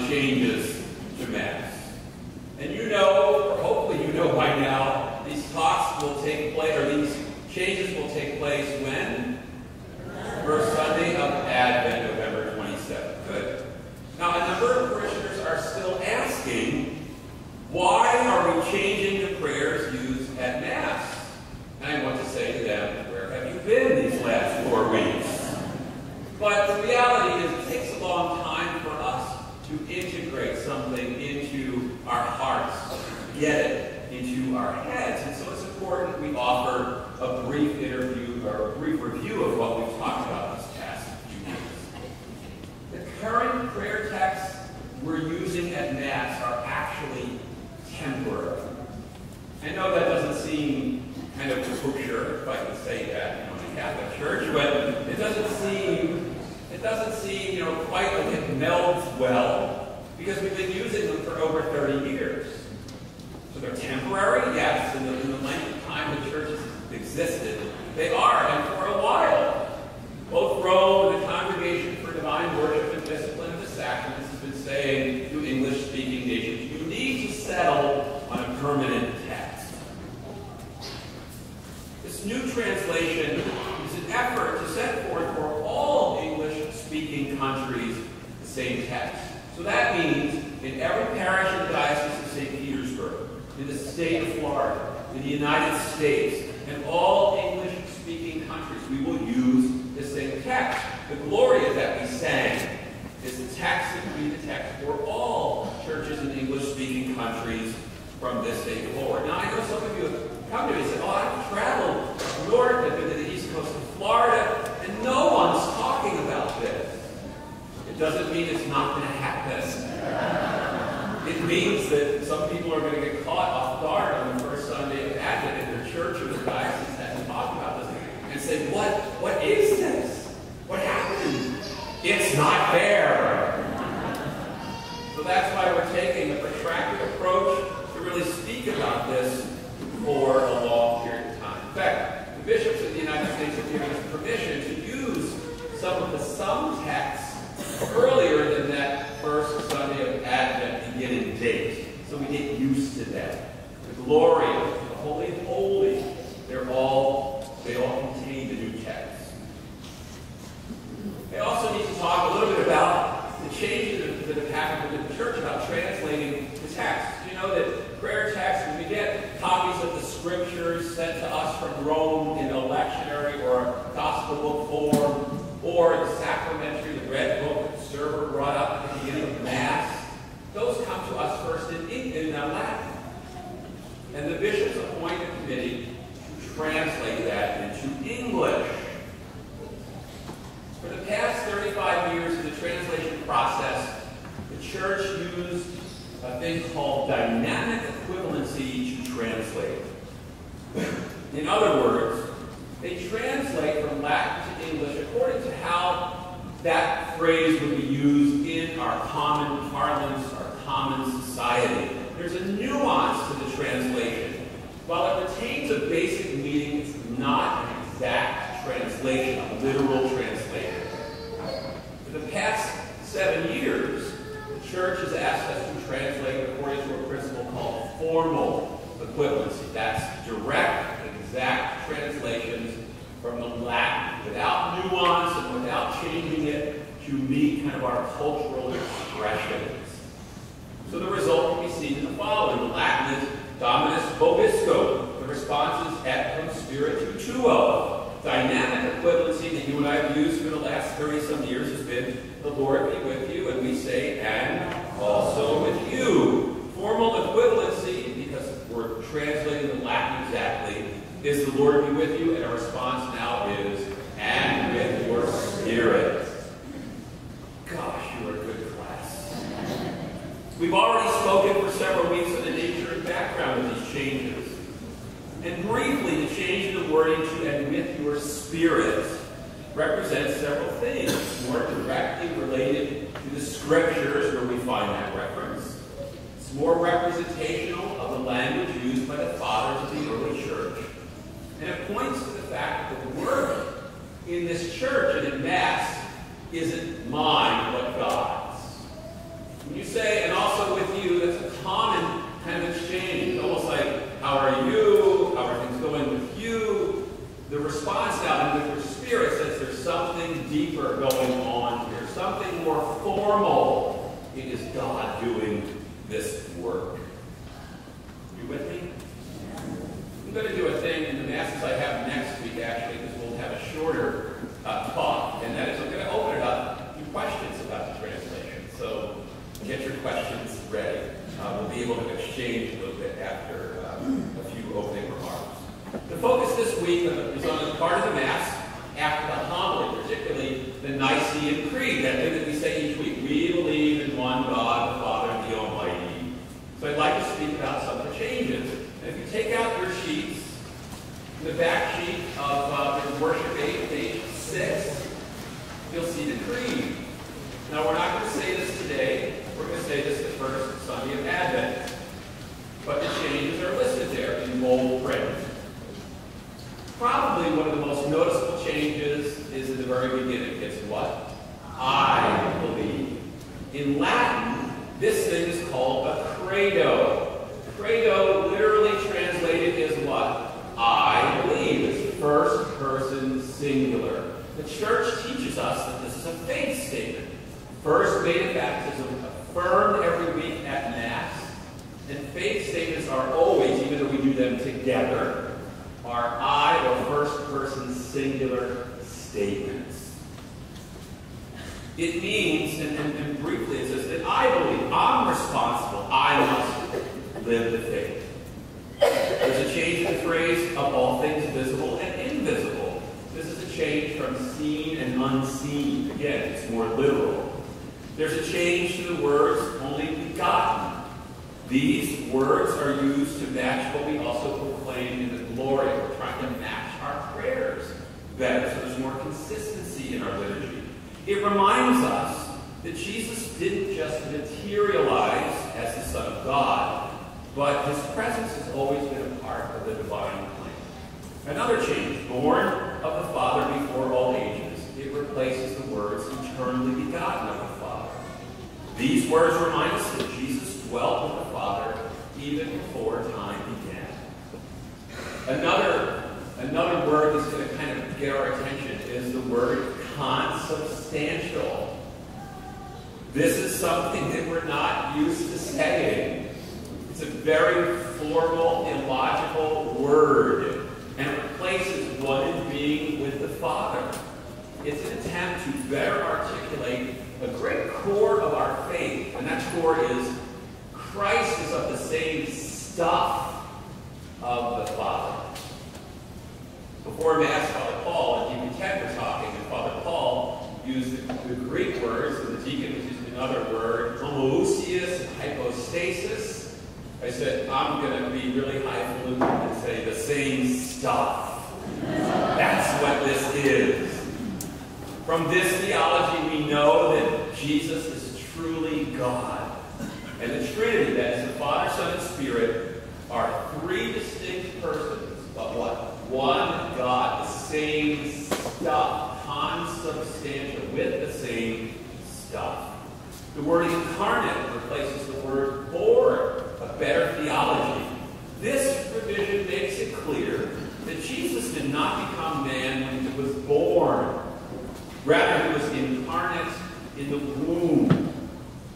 changes to Mass. And you know, or hopefully you know by now, these talks will take place, or these changes will take place when? First Sunday of Advent, November 27th. Good. Now, a number of parishioners are still asking, why are we changing the prayers used at Mass? And I want to say to them, where have you been these last 4 weeks? But the reality is it takes a long time for us to integrate something into our hearts, to get it into our heads. And so it's important we offer a brief interview or a brief review of what we've talked about this past few weeks. The current prayer texts we're using at Mass are actually temporary. I know that doesn't seem kind of kosher, if I can say that, in the Catholic Church, but it doesn't seem, quite like it melds well, because we've been using them for over 30 years. So they're temporary, yes, in the length of time the Church has existed. They are, and for a while. Both Rome and the Congregation for Divine Worship and Discipline of the Sacraments has been saying to English-speaking nations, you need to settle on a permanent text. This new translation is an effort to set forth for all English-speaking countries the same text. So that means in every parish in the Diocese of St. Petersburg, in the state of Florida, in the United States, and all English-speaking countries, we will use the same text. The Gloria that we sang is the text that will be the text for all churches in English-speaking countries from this day forward. Now, I know some of you have come to me and said, I've traveled north, I've been to the east coast of Florida, and no one's talking about this. It doesn't mean it's not going to happen. It means that some people are going to get caught off guard on the first Sunday of Advent in their church or their diocese hasn't talked about this and say, what is this? What happened? It's not fair. So that's why we're taking a protracted approach to really speak about this for a long period of time. In fact, the bishops of the United States have given us permission to use some of the psalm texts earlier than that first Sunday of Advent beginning date. So we get used to that. The Gloria, the Holy of Holies, they all contain the new text. I also need to talk a little bit about the changes that have happened within the Church about translating the text. You know that prayer texts, when we get copies of the Scriptures sent to us from Rome in a lectionary or a gospel book form, or the sacramentary, the red book that the server brought up at the beginning of Mass, those come to us first in Latin. And the bishops appoint a committee to translate that into English. For the past 35 years in the translation process, the Church used a thing called dynamic equivalency to translate. In other words, they translate from Latin to English according to how that phrase would be used in our common parlance, our common society. There's a nuance to the translation. While it retains a basic meaning, it's not an exact translation, a literal translation. For the past 7 years, the Church has asked us to translate according to a principle called formal equivalency. That's direct, exact translations from the Latin, without nuance and without changing it to meet kind of our cultural expressions. So the result can be seen in the following. The Latin is Dominus vobisco. The response is et cum spiritu tuo. Dynamic equivalency that you and I have used for the last 30-some years has been the Lord be with you, and we say, and also with you. Formal equivalency, because we're translating the Latin exactly, is the Lord be with you, and our response now is, and with your spirit. Gosh, you are a good class. We've already spoken for several weeks on the nature and background of these changes. And briefly, the change in the wording to and with your spirit represents several things more directly related to the Scriptures where we find that reference. It's more representational of the language used by the fathers of the early church. And it points to the fact that the work in this church and in Mass isn't mine, but God's. When you say, It is God doing this work. You with me? I'm going to do a thing in the Masses I have next week, actually, because we'll have a shorter talk, and that is I'm going to open it up to questions about the translation. So get your questions ready. We'll be able to exchange a little bit after a few opening remarks. The focus this week is on the part of the Mass after the homily, particularly the Nicene Creed, that thing that we say each week. We believe in one God, the Father, the Almighty. So I'd like to speak about some of the changes. And if you take out your sheets, in the back sheet of the worship aid, page 6, you'll see the Creed. Now, we're not going to say this today. We're going to say this the first Sunday of Advent. But the changes are listed there in bold print. Probably one of the most noticeable changes is in the very beginning. It's what? I believe. In Latin, this thing is called a credo. Credo, literally translated, is what? I believe. It's first person singular. The Church teaches us that this is a faith statement. First made at baptism, affirmed every week at Mass, and faith statements are always, even though we do them together, are I or first person singular statements. It means, and briefly it says, that I believe, I'm responsible, I must live the faith. There's a change in the phrase of all things visible and invisible. This is a change from seen and unseen. Again, it's more literal. There's a change to the words only begotten. These words are used to match what we also proclaim in the glory. We're trying to match our prayers better, so there's more consistency in our liturgy. It reminds us that Jesus didn't just materialize as the Son of God, but his presence has always been a part of the divine plan. Another change, born of the Father before all ages. It replaces the words eternally begotten of the Father. These words remind us that Jesus dwelt with the Father even before time began. Another word that's going to kind of get our attention is the word consubstantial. This is something that we're not used to saying. It's a very formal, illogical word, and it replaces one in being with the Father. It's an attempt to better articulate a great core of our faith, and that core is Christ is of the same stuff of the Father. Before Mass, Father Paul and Deacon Ted were talking, and Father Paul used the Greek words, and the deacon was using another word, homoousios and hypostasis. I said, I'm going to be really highfalutin and say the same stuff. That's what this is. From this theology, we know that Jesus is truly God. And the Trinity, that is the Father, Son, and Spirit, are three distinct persons, but what? One God, the same stuff, consubstantial, with the same stuff. The word incarnate replaces the word born, a better theology. This revision makes it clear that Jesus did not become man when he was born. Rather, he was incarnate in the womb.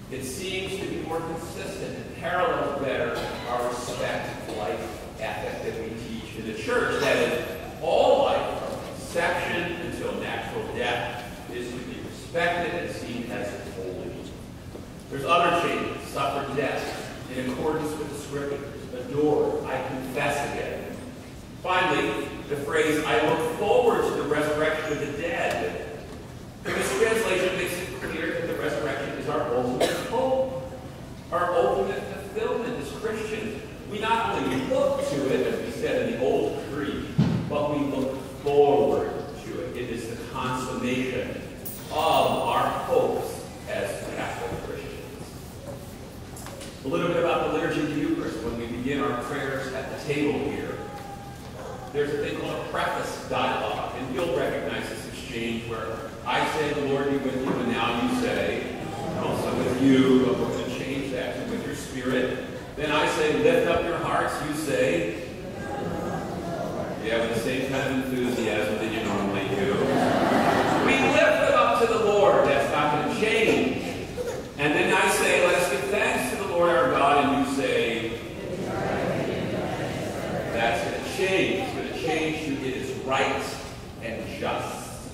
It seems to be more consistent and parallels better our respect for life ethic that we teach in the Church. That is, all life, from conception until natural death, is to be respected and seen as holy. There's other changes. Suffered death in accordance with the Scriptures. Adored. I confess again. Finally, the phrase, I look forward to the resurrection of the dead. This translation makes it clear that the resurrection is our ultimate hope, our ultimate fulfillment as Christians. We not only look to it, as we said in the old creed, but we look forward to it. It is the consummation of our hopes as Catholic Christians. A little bit about the liturgy of the Eucharist when we begin our prayers at the table here. There's a thing called a preface dialogue, and you'll recognize this exchange where I say, the Lord be with you, and now you say, and also with you, but we're going to change that to with your spirit. Then I say, lift up your hearts, you say, yeah, with the same kind of enthusiasm that you normally do. We lift them up to the Lord, that's not going to change. And then I say, change. It's going to change to it is right and just.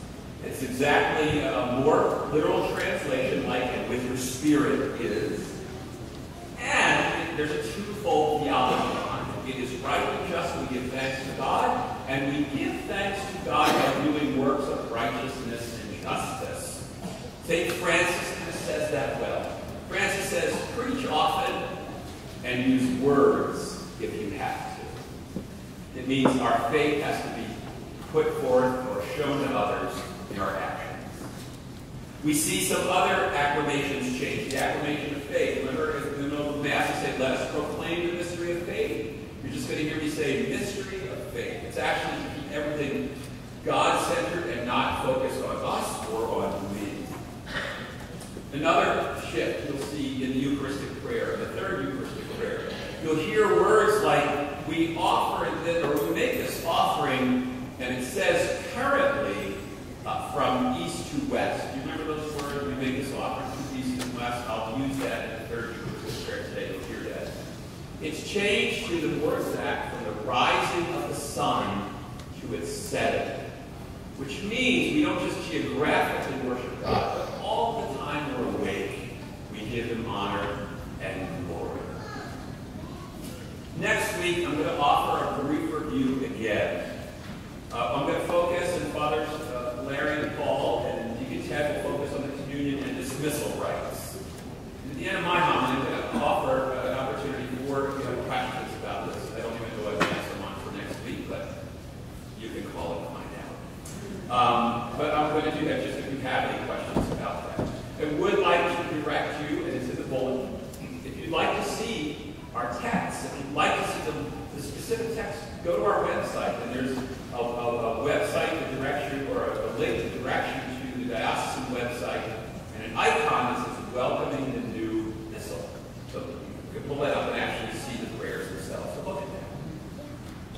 It's exactly a more literal translation like "and with your spirit is." And there's a twofold theology behind it. It is right and just. We give thanks to God, and we give thanks to God by doing works of righteousness and justice. St. Francis says that well. Francis says, preach often and use words if you have to. It means our faith has to be put forth or shown to others in our actions. We see some other acclamations change. The acclamation of faith. Remember, in the middle of the Mass, we say, let us proclaim the mystery of faith. You're just going to hear me say, mystery of faith. It's actually to keep everything God-centered and not focused on us or on me. Another shift you'll see in the Eucharistic prayer, the third Eucharistic prayer. You'll hear words like, we offer, or we make this offering, and it says currently from east to west. Do you remember those words? We make this offering from east to west. I'll use that in the third Eucharistic prayer today. You'll hear that. It's changed to the words that from the rising of the sun to its setting, which means we don't just geographically worship God, but all the time we're awake, we give him honor and glory. Next week, I'm going to offer a brief review again. I'm going to focus, and Fathers Larry and Paul and Deacon Ted will focus on the communion and dismissal rites. And at the end of my homily, I'm going to offer an opportunity for if you have questions about this. I don't even know what to answer one for next week, but you can call and find out. But I'm going to do that just if you have any questions about that. I would like to direct you, and it's in the bulletin, if you'd like to see our text, if you'd like to see the specific text, go to our website, and there's a website that directs you, or a link that directs you to the diocesan website, and an icon that says welcoming the new missal. So you can pull that up and actually see the prayers themselves. So look at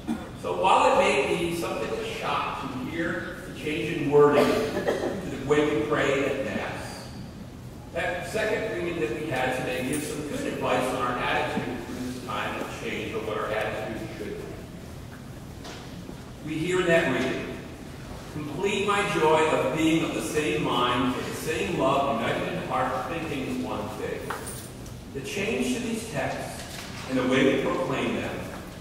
that. So while it may be something of a shock to hear the change in wording to the way we pray at Mass, that second reading that we had today gives some good advice on our attitude through this time of change, or what our attitude should be. We hear in that reading, complete my joy of being of the same mind, with the same love, united in heart, thinking one thing. The change to these texts and the way we proclaim them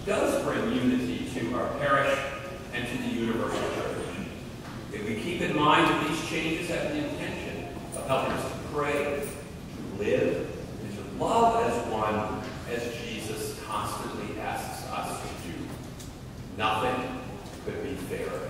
does bring unity to our parish and to the universal church. If we keep in mind that these changes have the intention of helping us to pray, to live, and to love as one, as Jesus constantly asks us to do, nothing could be fairer.